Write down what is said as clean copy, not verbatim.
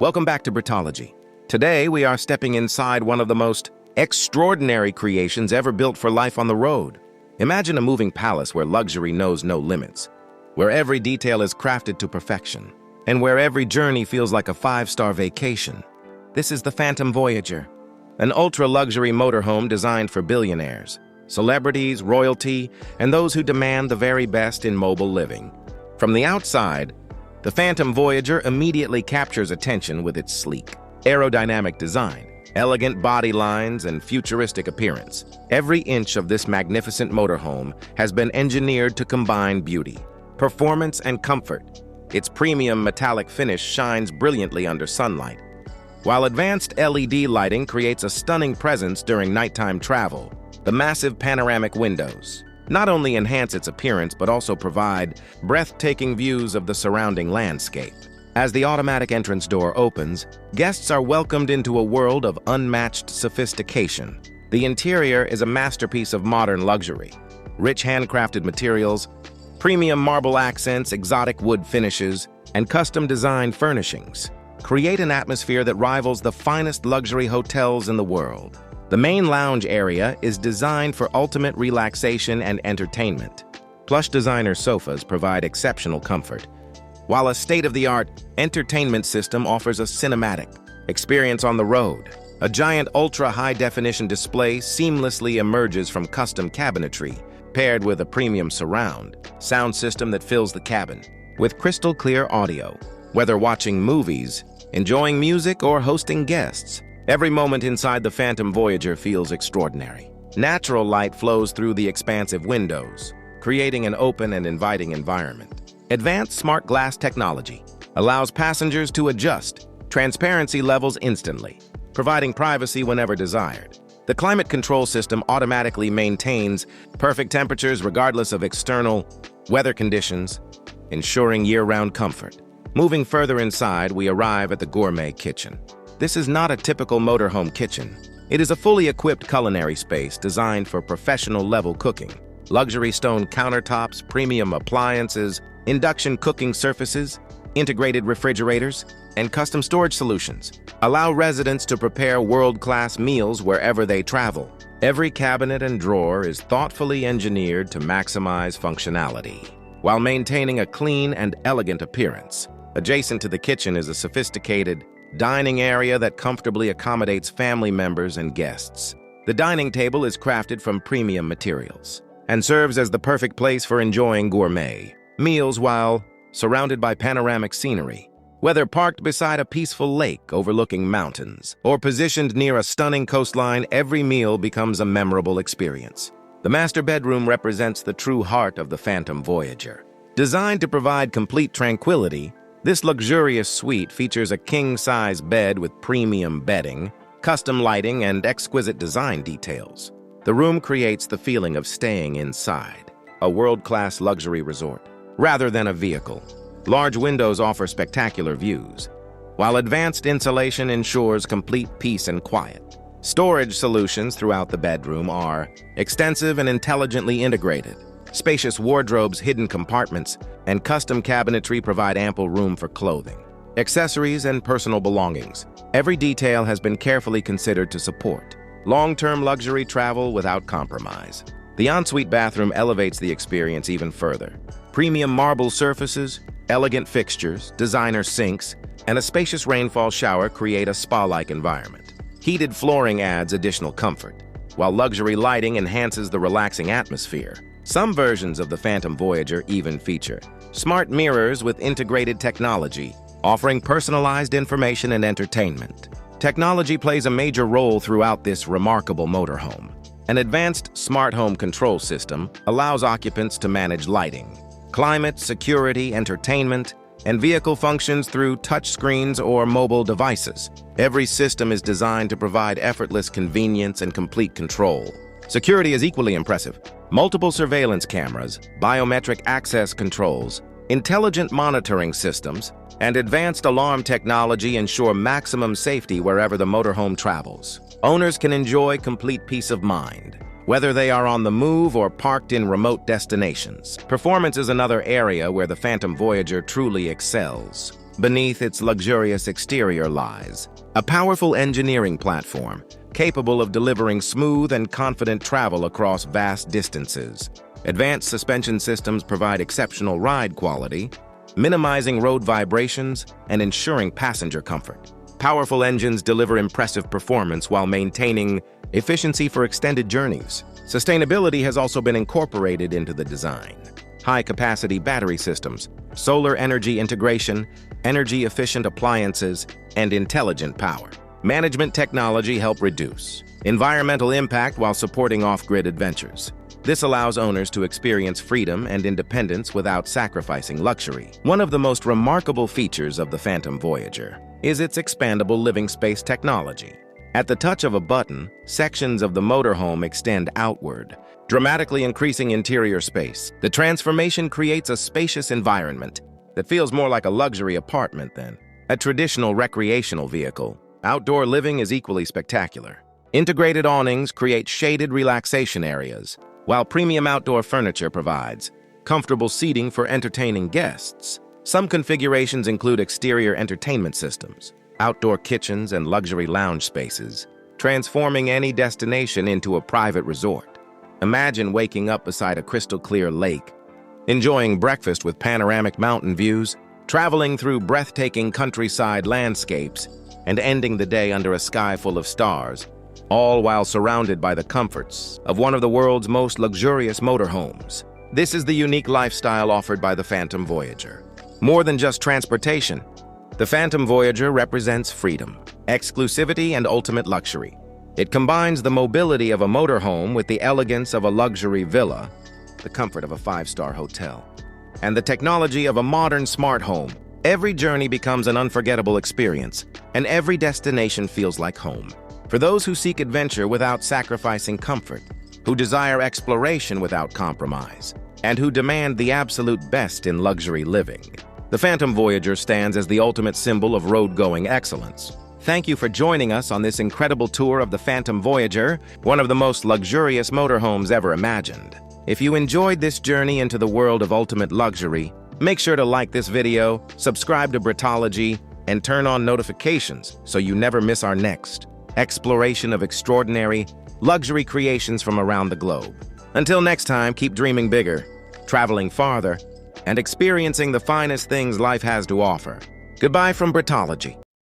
Welcome back to Britology. Today, we are stepping inside one of the most extraordinary creations ever built for life on the road. Imagine a moving palace where luxury knows no limits, where every detail is crafted to perfection, and where every journey feels like a five-star vacation. This is the Phantom Voyager, an ultra-luxury motorhome designed for billionaires, celebrities, royalty, and those who demand the very best in mobile living. From the outside, the Phantom Voyager immediately captures attention with its sleek, aerodynamic design, elegant body lines, and futuristic appearance. Every inch of this magnificent motorhome has been engineered to combine beauty, performance, and comfort. Its premium metallic finish shines brilliantly under sunlight, while advanced LED lighting creates a stunning presence during nighttime travel. The massive panoramic windows not only enhance its appearance but also provide breathtaking views of the surrounding landscape. As the automatic entrance door opens, guests are welcomed into a world of unmatched sophistication. The interior is a masterpiece of modern luxury. Rich handcrafted materials, premium marble accents, exotic wood finishes, and custom-designed furnishings create an atmosphere that rivals the finest luxury hotels in the world. The main lounge area is designed for ultimate relaxation and entertainment. Plush designer sofas provide exceptional comfort, while a state-of-the-art entertainment system offers a cinematic experience on the road. A giant ultra-high-definition display seamlessly emerges from custom cabinetry, paired with a premium surround sound system that fills the cabin with crystal-clear audio. Whether watching movies, enjoying music, or hosting guests, every moment inside the Phantom Voyager feels extraordinary. Natural light flows through the expansive windows, creating an open and inviting environment. Advanced smart glass technology allows passengers to adjust transparency levels instantly, providing privacy whenever desired. The climate control system automatically maintains perfect temperatures regardless of external weather conditions, ensuring year-round comfort. Moving further inside, we arrive at the gourmet kitchen. This is not a typical motorhome kitchen. It is a fully equipped culinary space designed for professional-level cooking. Luxury stone countertops, premium appliances, induction cooking surfaces, integrated refrigerators, and custom storage solutions allow residents to prepare world-class meals wherever they travel. Every cabinet and drawer is thoughtfully engineered to maximize functionality, while maintaining a clean and elegant appearance. Adjacent to the kitchen is a sophisticated dining area that comfortably accommodates family members and guests. The dining table is crafted from premium materials and serves as the perfect place for enjoying gourmet meals while surrounded by panoramic scenery. Whether parked beside a peaceful lake overlooking mountains or positioned near a stunning coastline, every meal becomes a memorable experience. The master bedroom represents the true heart of the Phantom Voyager. Designed to provide complete tranquility, this luxurious suite features a king-size bed with premium bedding, custom lighting, and exquisite design details. The room creates the feeling of staying inside a world-class luxury resort rather than a vehicle. Large windows offer spectacular views, while advanced insulation ensures complete peace and quiet. Storage solutions throughout the bedroom are extensive and intelligently integrated. Spacious wardrobes, hidden compartments, and custom cabinetry provide ample room for clothing, accessories, and personal belongings. Every detail has been carefully considered to support long-term luxury travel without compromise. The ensuite bathroom elevates the experience even further. Premium marble surfaces, elegant fixtures, designer sinks, and a spacious rainfall shower create a spa-like environment. Heated flooring adds additional comfort, while luxury lighting enhances the relaxing atmosphere. Some versions of the Phantom Voyager even feature smart mirrors with integrated technology, offering personalized information and entertainment. Technology plays a major role throughout this remarkable motorhome. An advanced smart home control system allows occupants to manage lighting, climate, security, entertainment, and vehicle functions through touchscreens or mobile devices. Every system is designed to provide effortless convenience and complete control. Security is equally impressive. Multiple surveillance cameras, biometric access controls, intelligent monitoring systems, and advanced alarm technology ensure maximum safety wherever the motorhome travels. Owners can enjoy complete peace of mind, whether they are on the move or parked in remote destinations. Performance is another area where the Phantom Voyager truly excels. Beneath its luxurious exterior lies a powerful engineering platform capable of delivering smooth and confident travel across vast distances. Advanced suspension systems provide exceptional ride quality, minimizing road vibrations and ensuring passenger comfort. Powerful engines deliver impressive performance while maintaining efficiency for extended journeys. Sustainability has also been incorporated into the design. High-capacity battery systems, solar energy integration, energy-efficient appliances, and intelligent power management technology help reduce environmental impact while supporting off-grid adventures. This allows owners to experience freedom and independence without sacrificing luxury. One of the most remarkable features of the Phantom Voyager is its expandable living space technology. At the touch of a button, sections of the motorhome extend outward, dramatically increasing interior space. The transformation creates a spacious environment that feels more like a luxury apartment than a traditional recreational vehicle. Outdoor living is equally spectacular. Integrated awnings create shaded relaxation areas, while premium outdoor furniture provides comfortable seating for entertaining guests. Some configurations include exterior entertainment systems, outdoor kitchens, and luxury lounge spaces, transforming any destination into a private resort. Imagine waking up beside a crystal-clear lake, enjoying breakfast with panoramic mountain views, traveling through breathtaking countryside landscapes, and ending the day under a sky full of stars, all while surrounded by the comforts of one of the world's most luxurious motorhomes. This is the unique lifestyle offered by the Phantom Voyager. More than just transportation, the Phantom Voyager represents freedom, exclusivity, and ultimate luxury. It combines the mobility of a motorhome with the elegance of a luxury villa, the comfort of a five-star hotel, and the technology of a modern smart home. Every journey becomes an unforgettable experience, and every destination feels like home. For those who seek adventure without sacrificing comfort, who desire exploration without compromise, and who demand the absolute best in luxury living, the Phantom Voyager stands as the ultimate symbol of road-going excellence. Thank you for joining us on this incredible tour of the Phantom Voyager, one of the most luxurious motorhomes ever imagined. If you enjoyed this journey into the world of ultimate luxury, make sure to like this video, subscribe to Britology, and turn on notifications so you never miss our next exploration of extraordinary luxury creations from around the globe. Until next time, keep dreaming bigger, traveling farther, and experiencing the finest things life has to offer. Goodbye from Britology.